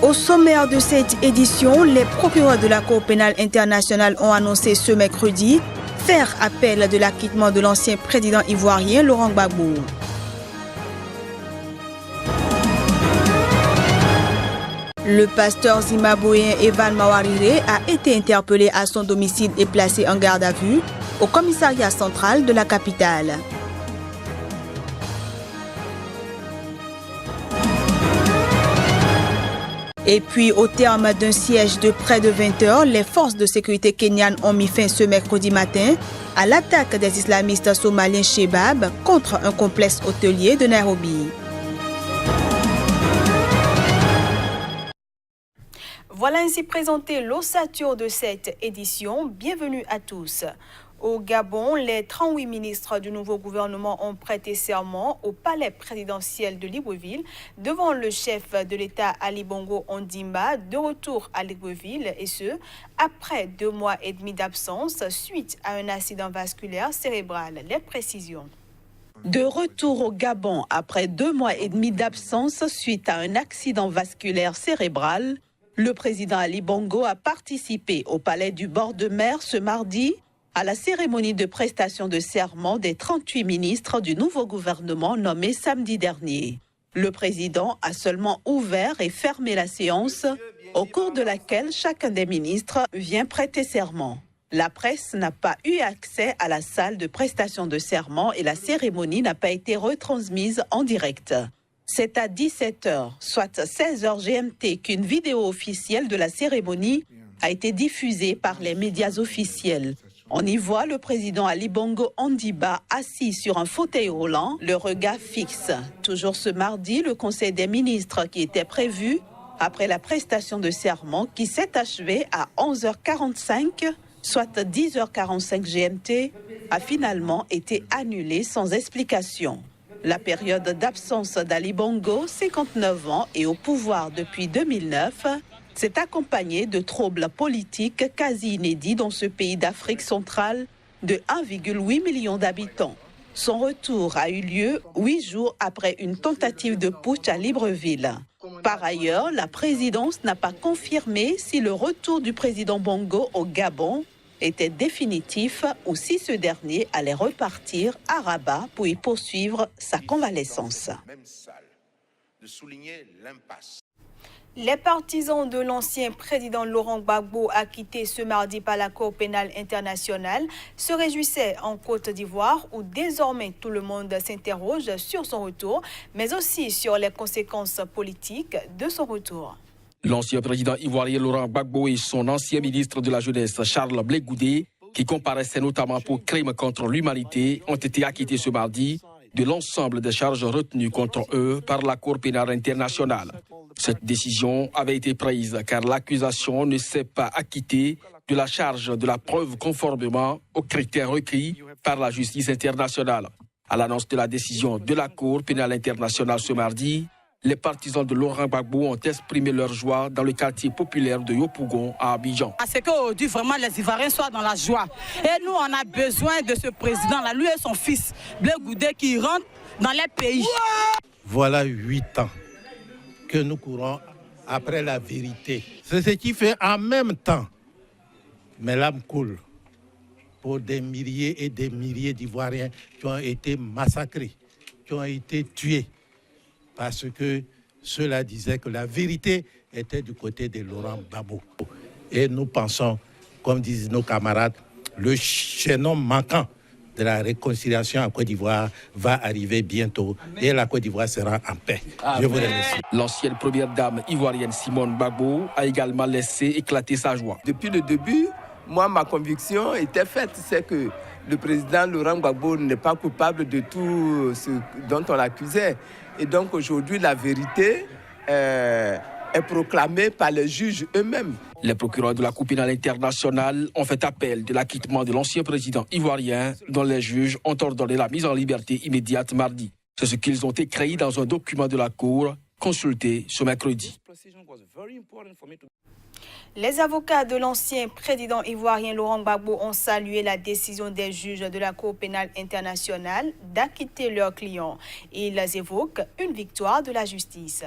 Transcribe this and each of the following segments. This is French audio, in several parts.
Au sommaire de cette édition, les procureurs de la Cour pénale internationale ont annoncé ce mercredi faire appel de l'acquittement de l'ancien président ivoirien Laurent Gbagbo. Le pasteur zimbabwéen Evan Mawarire a été interpellé à son domicile et placé en garde à vue au commissariat central de la capitale. Et puis, au terme d'un siège de près de 20 heures, les forces de sécurité kenyanes ont mis fin ce mercredi matin à l'attaque des islamistes somaliens Shebab contre un complexe hôtelier de Nairobi. Voilà ainsi présenté l'ossature de cette édition. Bienvenue à tous. Au Gabon, les 38 ministres du nouveau gouvernement ont prêté serment au palais présidentiel de Libreville devant le chef de l'État Ali Bongo Ondimba, de retour à Libreville, et ce, après 2 mois et demi d'absence suite à un accident vasculaire cérébral. Les précisions. De retour au Gabon après 2 mois et demi d'absence suite à un accident vasculaire cérébral, le président Ali Bongo a participé au palais du bord de mer ce mardi à la cérémonie de prestation de serment des 38 ministres du nouveau gouvernement nommé samedi dernier. Le président a seulement ouvert et fermé la séance, au cours de laquelle chacun des ministres vient prêter serment. La presse n'a pas eu accès à la salle de prestation de serment et la cérémonie n'a pas été retransmise en direct. C'est à 17h, soit 16h GMT, qu'une vidéo officielle de la cérémonie a été diffusée par les médias officiels. On y voit le président Ali Bongo Ondimba assis sur un fauteuil roulant, le regard fixe. Toujours ce mardi, le Conseil des ministres qui était prévu après la prestation de serment qui s'est achevée à 11h45, soit 10h45 GMT, a finalement été annulé sans explication. La période d'absence d'Ali Bongo, 59 ans et au pouvoir depuis 2009, s'est accompagnée de troubles politiques quasi inédits dans ce pays d'Afrique centrale de 1,8 million d'habitants. Son retour a eu lieu 8 jours après une tentative de putsch à Libreville. Par ailleurs, la présidence n'a pas confirmé si le retour du président Bongo au Gabon était définitif ou si ce dernier allait repartir à Rabat pour y poursuivre sa convalescence. Les partisans de l'ancien président Laurent Gbagbo, acquitté ce mardi par la Cour pénale internationale, se réjouissaient en Côte d'Ivoire où désormais tout le monde s'interroge sur son retour, mais aussi sur les conséquences politiques de son retour. L'ancien président ivoirien Laurent Gbagbo et son ancien ministre de la Jeunesse Charles Blé Goudé, qui comparaissaient notamment pour crimes contre l'humanité, ont été acquittés ce mardi de l'ensemble des charges retenues contre eux par la Cour pénale internationale. Cette décision avait été prise car l'accusation ne s'est pas acquittée de la charge de la preuve conformément aux critères requis par la justice internationale. À l'annonce de la décision de la Cour pénale internationale ce mardi, les partisans de Laurent Gbagbo ont exprimé leur joie dans le quartier populaire de Yopougon à Abidjan. C'est qu'aujourd'hui, vraiment, les Ivoiriens soient dans la joie. Et nous, on a besoin de ce président-là, lui et son fils, Blé Goudé, qui rentrent dans les pays. Voilà 8 ans que nous courons après la vérité. C'est ce qui fait en même temps, mes larmes coulent pour des milliers et des milliers d'Ivoiriens qui ont été massacrés, qui ont été tués. Parce que cela disait que la vérité était du côté de Laurent Gbagbo. Et nous pensons, comme disent nos camarades, le chaînon manquant de la réconciliation en Côte d'Ivoire va arriver bientôt et la Côte d'Ivoire sera en paix. Je vous remercie. L'ancienne première dame ivoirienne Simone Gbagbo a également laissé éclater sa joie. Depuis le début, moi, ma conviction était faite, c'est que le président Laurent Gbagbo n'est pas coupable de tout ce dont on l'accusait. Et donc aujourd'hui, la vérité est proclamée par les juges eux-mêmes. Les procureurs de la Cour pénale internationale ont fait appel de l'acquittement de l'ancien président ivoirien dont les juges ont ordonné la mise en liberté immédiate mardi. C'est ce qu'ils ont écrit dans un document de la Cour consulté ce mercredi. Les avocats de l'ancien président ivoirien Laurent Gbagbo ont salué la décision des juges de la Cour pénale internationale d'acquitter leurs clients. Ils évoquent une victoire de la justice.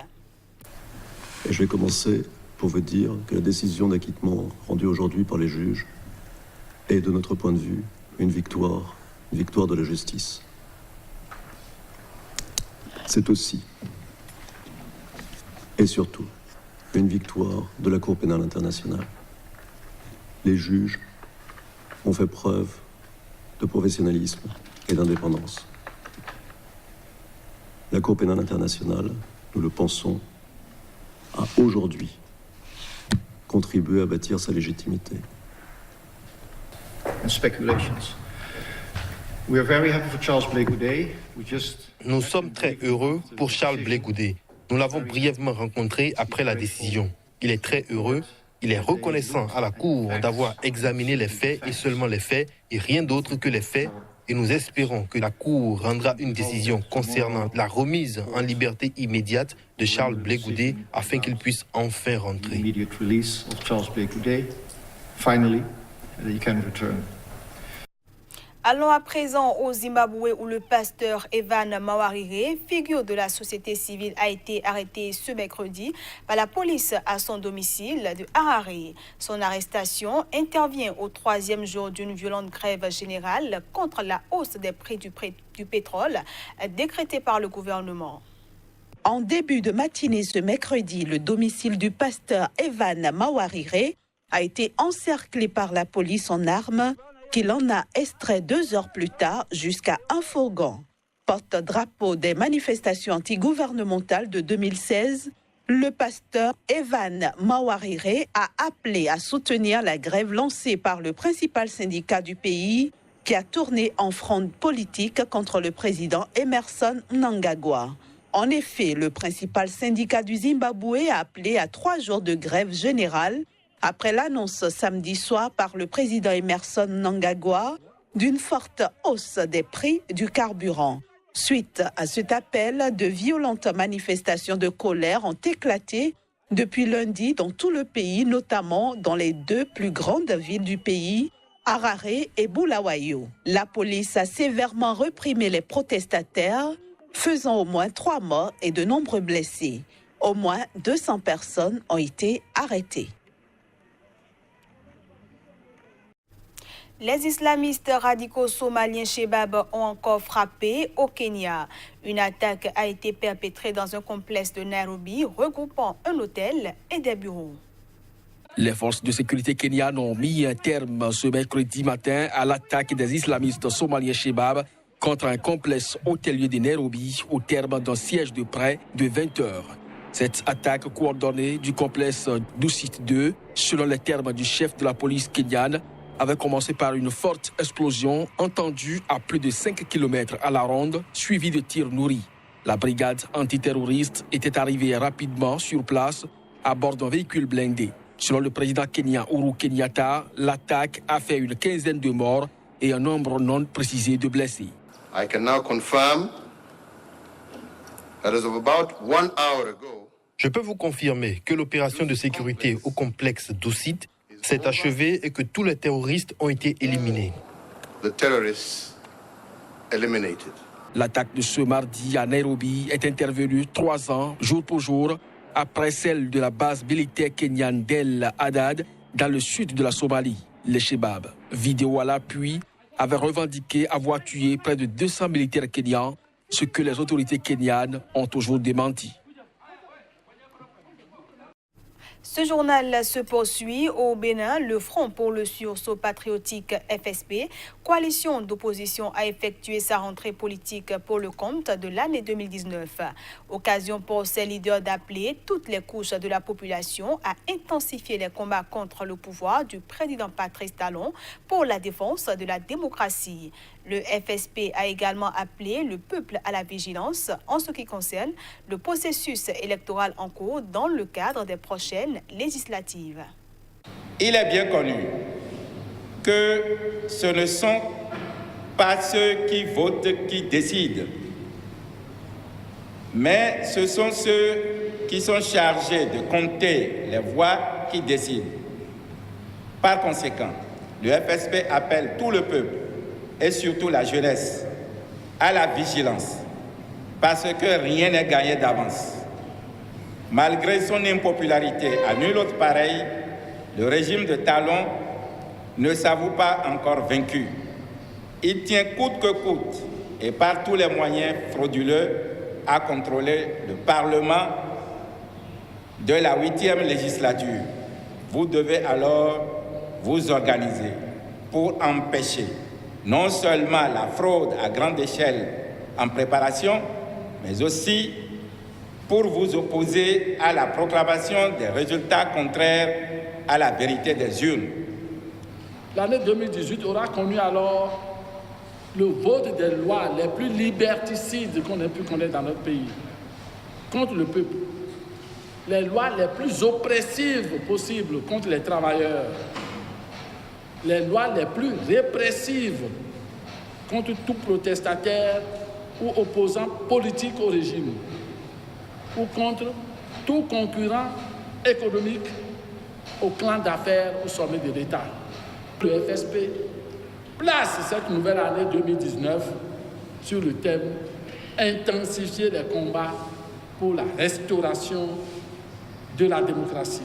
Et je vais commencer pour vous dire que la décision d'acquittement rendue aujourd'hui par les juges est, de notre point de vue, une victoire de la justice. C'est aussi, et surtout, une victoire de la Cour pénale internationale. Les juges ont fait preuve de professionnalisme et d'indépendance. La Cour pénale internationale, nous le pensons, a aujourd'hui contribué à bâtir sa légitimité. Nous sommes très heureux pour Charles Blé Goudé. Nous l'avons brièvement rencontré après la décision. Il est très heureux. Il est reconnaissant à la Cour d'avoir examiné les faits et seulement les faits et rien d'autre que les faits. Et nous espérons que la Cour rendra une décision concernant la remise en liberté immédiate de Charles Blé Goudé afin qu'il puisse enfin rentrer. Allons à présent au Zimbabwe où le pasteur Evan Mawarire, figure de la société civile, a été arrêté ce mercredi par la police à son domicile de Harare. Son arrestation intervient au 3e jour d'une violente grève générale contre la hausse des prix du pétrole décrétée par le gouvernement. En début de matinée ce mercredi, le domicile du pasteur Evan Mawarire a été encerclé par la police en armes, qu'il en a extrait 2 heures plus tard jusqu'à un fourgon. Porte-drapeau des manifestations antigouvernementales de 2016, le pasteur Evan Mawarire a appelé à soutenir la grève lancée par le principal syndicat du pays qui a tourné en fronde politique contre le président Emmerson Mnangagwa. En effet, le principal syndicat du Zimbabwe a appelé à 3 jours de grève générale après l'annonce samedi soir par le président Emmerson Mnangagwa d'une forte hausse des prix du carburant. Suite à cet appel, de violentes manifestations de colère ont éclaté depuis lundi dans tout le pays, notamment dans les 2 plus grandes villes du pays, Harare et Bulawayo. La police a sévèrement réprimé les protestataires, faisant au moins 3 morts et de nombreux blessés. Au moins 200 personnes ont été arrêtées. Les islamistes radicaux somaliens Shebab ont encore frappé au Kenya. Une attaque a été perpétrée dans un complexe de Nairobi regroupant un hôtel et des bureaux. Les forces de sécurité kenyanes ont mis un terme ce mercredi matin à l'attaque des islamistes somaliens Shebab contre un complexe hôtelier de Nairobi au terme d'un siège de près de 20 heures. Cette attaque coordonnée du complexe Dusit 2, selon les termes du chef de la police kenyane, avait commencé par une forte explosion entendue à plus de 5 km à la ronde, suivie de tirs nourris. La brigade antiterroriste était arrivée rapidement sur place à bord d'un véhicule blindé. Selon le président kenyan Uhuru Kenyatta, l'attaque a fait une 15aine de morts et un nombre non précisé de blessés. I can now confirm that as of about 1 hour ago, je peux vous confirmer que l'opération de sécurité au complexe Dusit s'est achevée et que tous les terroristes ont été éliminés. The terrorists eliminated. L'attaque de ce mardi à Nairobi est intervenue 3 ans, jour pour jour, après celle de la base militaire kenyane d'El Haddad, dans le sud de la Somalie, les Shebab. Vidéo à l'appui avait revendiqué avoir tué près de 200 militaires kenyans, ce que les autorités kenyanes ont toujours démenti. Ce journal se poursuit au Bénin. Le Front pour le sursaut patriotique FSP, coalition d'opposition, a effectué sa rentrée politique pour le compte de l'année 2019. Occasion pour ses leaders d'appeler toutes les couches de la population à intensifier les combats contre le pouvoir du président Patrice Talon pour la défense de la démocratie. Le FSP a également appelé le peuple à la vigilance en ce qui concerne le processus électoral en cours dans le cadre des prochaines législatives. Il est bien connu que ce ne sont pas ceux qui votent qui décident, mais ce sont ceux qui sont chargés de compter les voix qui décident. Par conséquent, le FSP appelle tout le peuple et surtout la jeunesse à la vigilance, parce que rien n'est gagné d'avance. Malgré son impopularité à nul autre pareil, le régime de Talon ne s'avoue pas encore vaincu. Il tient coûte que coûte et par tous les moyens frauduleux à contrôler le Parlement de la 8e législature. Vous devez alors vous organiser pour empêcher non seulement la fraude à grande échelle en préparation, mais aussi pour vous opposer à la proclamation des résultats contraires à la vérité des urnes. L'année 2018 aura connu alors le vote des lois les plus liberticides qu'on ait pu connaître dans notre pays, contre le peuple. Les lois les plus oppressives possibles contre les travailleurs. Les lois les plus répressives contre tout protestataire ou opposant politique au régime, ou contre tout concurrent économique au clan d'affaires au sommet de l'État. Le FSP place cette nouvelle année 2019 sur le thème « Intensifier les combats pour la restauration de la démocratie ».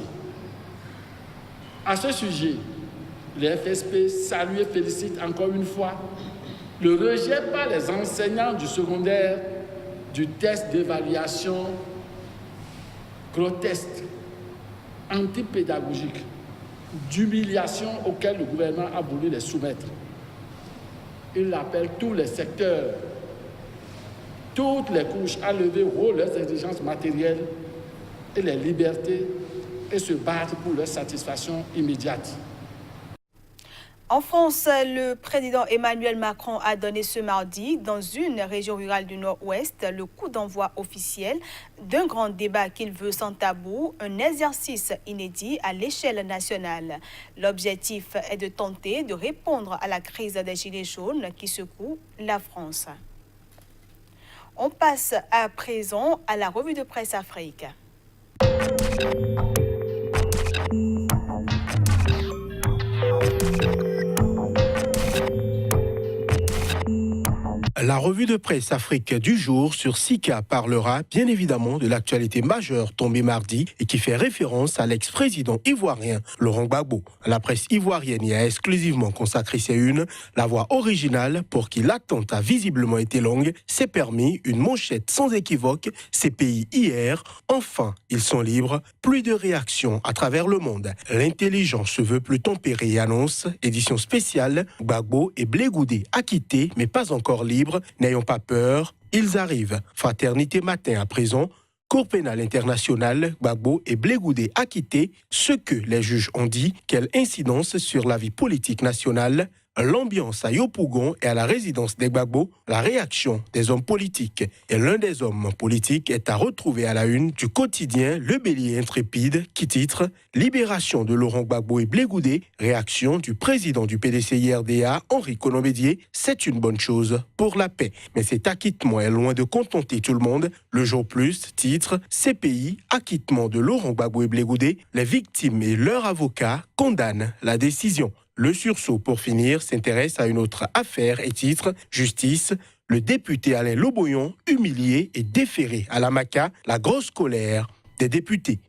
À ce sujet, le FSP salue et félicite encore une fois le rejet par les enseignants du secondaire du test d'évaluation grotesque, antipédagogique, d'humiliation auquel le gouvernement a voulu les soumettre. Il appelle tous les secteurs, toutes les couches à lever haut leurs exigences matérielles et les libertés et se battre pour leur satisfaction immédiate. En France, le président Emmanuel Macron a donné ce mardi, dans une région rurale du Nord-Ouest, le coup d'envoi officiel d'un grand débat qu'il veut sans tabou, un exercice inédit à l'échelle nationale. L'objectif est de tenter de répondre à la crise des Gilets jaunes qui secoue la France. On passe à présent à la revue de presse Afrique. La revue de presse Afrique du jour sur Sika parlera bien évidemment de l'actualité majeure tombée mardi et qui fait référence à l'ex-président ivoirien Laurent Gbagbo. La presse ivoirienne y a exclusivement consacré ses unes. La voix originale, pour qui l'attente a visiblement été longue, s'est permis une manchette sans équivoque. CPI hier, enfin, ils sont libres. Plus de réactions à travers le monde. L'intelligence se veut plus tempérée et annonce, édition spéciale, Gbagbo et Blé Goudé acquittés mais pas encore libres. N'ayons pas peur, ils arrivent. Fraternité matin à présent, Cour pénale internationale, Gbagbo et Blé Goudé acquittés. Ce que les juges ont dit, quelle incidence sur la vie politique nationale. L'ambiance à Yopougon et à la résidence des Gbagbo, la réaction des hommes politiques. Et l'un des hommes politiques est à retrouver à la une du quotidien Le Bélier Intrépide qui titre « Libération de Laurent Gbagbo et Blé Goudé, réaction du président du PDC-IRDA, Henri Kono-Bédié, c'est une bonne chose pour la paix. Mais cet acquittement est loin de contenter tout le monde. Le jour plus titre « CPI, acquittement de Laurent Gbagbo et Blé Goudé, les victimes et leurs avocats condamnent la décision ». Le sursaut, pour finir, s'intéresse à une autre affaire et titre « Justice ». Le député Alain Loboyon, humilié et déféré à la MACA, la grosse colère des députés.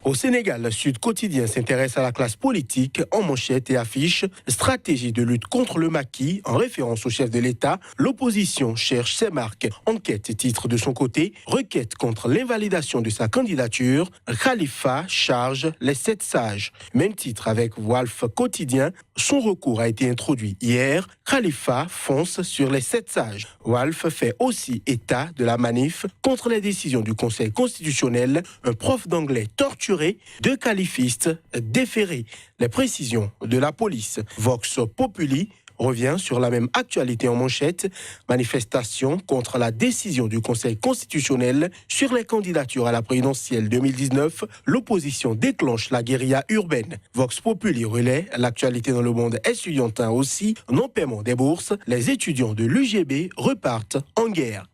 Au Sénégal, Sud Quotidien s'intéresse à la classe politique en manchette et affiche « Stratégie de lutte contre le maquis » en référence au chef de l'État. L'opposition cherche ses marques. Enquête titre de son côté « Requête contre l'invalidation de sa candidature. Khalifa charge les 7 sages ». Même titre avec Walf Quotidien. Son recours a été introduit hier. Khalifa fonce sur les 7 sages. Walf fait aussi état de la manif contre les décisions du Conseil constitutionnel. Un prof d'anglais torturé, 2 qualifistes déférés. Les précisions de la police. Vox Populi revient sur la même actualité en manchette. Manifestation contre la décision du Conseil constitutionnel sur les candidatures à la présidentielle 2019. L'opposition déclenche la guérilla urbaine. Vox Populi relaie l'actualité dans le monde estudiantin aussi. Non-paiement des bourses, les étudiants de l'UGB repartent en guerre.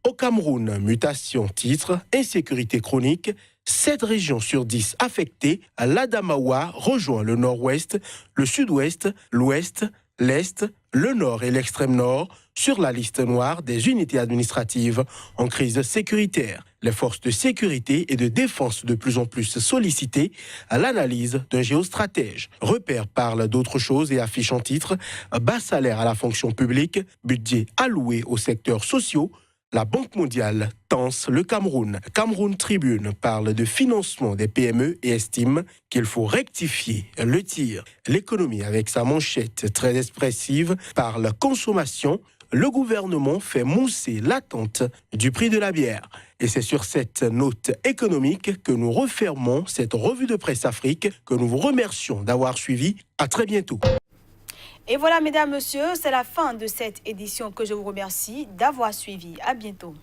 Au Cameroun, mutation titre, insécurité chronique, 7 régions sur 10 affectées, l'Adamawa rejoint le nord-ouest, le sud-ouest, l'ouest, l'est, le Nord et l'extrême Nord sur la liste noire des unités administratives en crise sécuritaire. Les forces de sécurité et de défense de plus en plus sollicitées à l'analyse d'un géostratège. Repère parle d'autre chose et affiche en titre « Bas salaire à la fonction publique, budget alloué aux secteurs sociaux ». La Banque mondiale tense le Cameroun. Cameroun Tribune parle de financement des PME et estime qu'il faut rectifier le tir. L'économie, avec sa manchette très expressive, parle consommation. Le gouvernement fait mousser l'attente du prix de la bière. Et c'est sur cette note économique que nous refermons cette revue de presse Afrique que nous vous remercions d'avoir suivi. À très bientôt. Et voilà, mesdames, messieurs, c'est la fin de cette édition que je vous remercie d'avoir suivi. À bientôt.